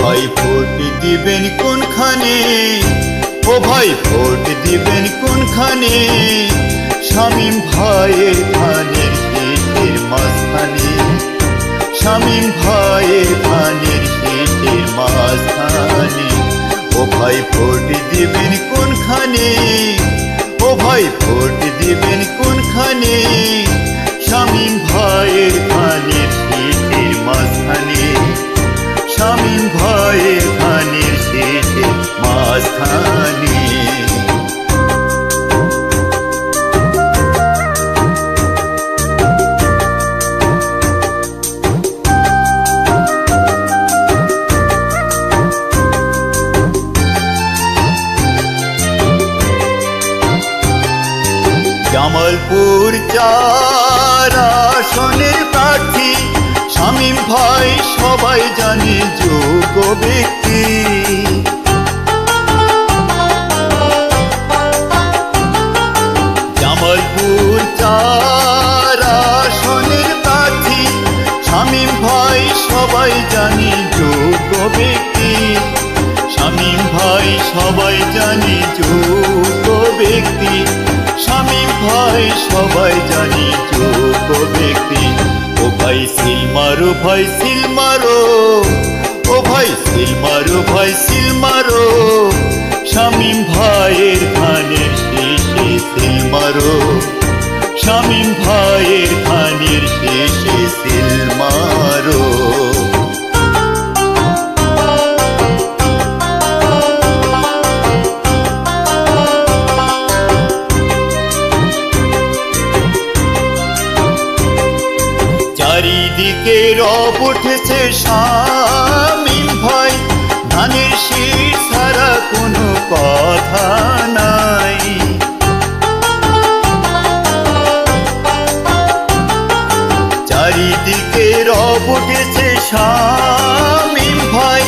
ভাই ভোট দিবেন কোনখানে, ও ভাই ভোট দিবেন কোনখানে, শামীম ভাইয়ের ধানের শীষের মাঝখানে, শামীম ভাইয়ের ধানের শীষের মাঝখানে। ও ভাই ভোট দিবেন কোনখানে, ও ভাই ভোট দিবেন কোনখানে, শামীম ভাইয়ের ধানের শীষের মাঝখানে, শামীম ভাইয়ের ধানের শীষের মাঝখানে। জামালপুর 4 আসনের প্রার্থী শামীম ভাই সবাই জানে যোগ্য ব্যক্তি। জামালপুর 4 আসনের প্রার্থী শামীম ভাই সবাই জানে যোগ্য ব্যক্তি। শামীম ভাই সবাই জানে যোগ্য ব্যক্তি, শামীম ভাই সবাই জানে যোগ্য ব্যক্তি। ও ভাই সিল মারো, ভাই সিল মারো, ও ভাই সিল মারো, ভাই সিল মারো, শামীম ভাইয়ের ধানের শীষে সিল মারো, শামীম ভাইয়ের ধানের শীষে সিল মারো। চারিদিকে রব উঠেছে শামীম ভাই, ধানের শীষ ছাড়া কোনো কথা নাই। চারিদিকে রব উঠেছে শামীম ভাই,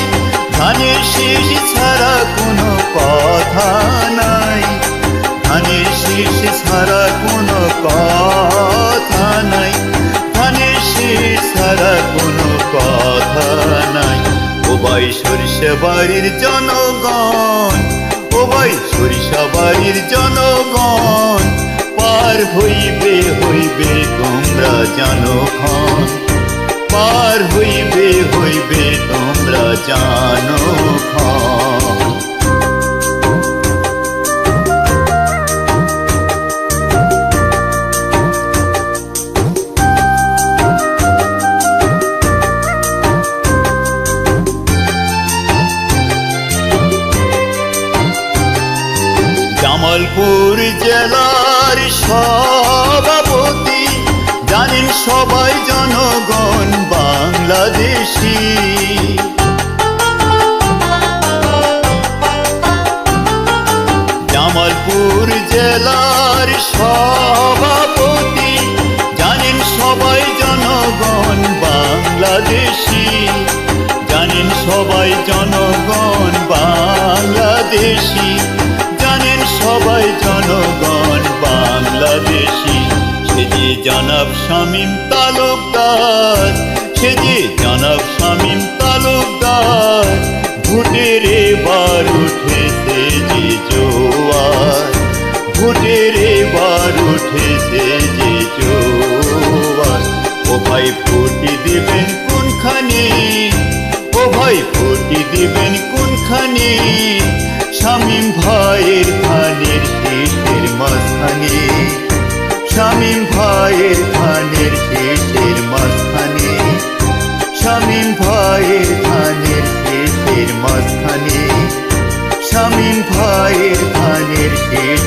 ধানের শীষ ছাড়া কোনো কথা নাই, ধানের শীষ ছাড়া কোনো কথা নাই, ধানের শীষ ছাড়া কোনো কথা নাই। ও ভাই সরিষাবাড়ির জনগণ, ও ভাই সরিষাবাড়ির জনগণ, পার হইবে হইবে তোমরা জানো ক্ষণ, পার হইবে হইবে তোমরা জানো ক্ষণ। জামালপুর জেলার সভাপতি জানেন সবাই জনগণ বাংলাদেশী। জামালপুর জেলার সভাপতি জানেন সবাই জনগণ বাংলাদেশী, জানেন সবাই জনগণ বাংলাদেশী, জানেন সবাই জনগণ বাংলাদেশী। সে যে জনাব শামীম তালুকদার, সে যে জনাব শামীম তালুকদার, ভোটের এবার উঠেছে যে জোয়ার, ভোটের এবার উঠেছে যে জোয়ার। ও ভাই ভোট দিবেন কোনখানে, ও ভাই ভোট দিবেন কোনখানে, শামীম ভাইয়ের ধানের শীষের মাঝখানে, শামীম ভাইয়ের ধানের শীষের মাঝখানে, শামীম ভাইয়ের ধানের শীষের মাঝখানে, শামীম ভাইয়ের ধানের শীষ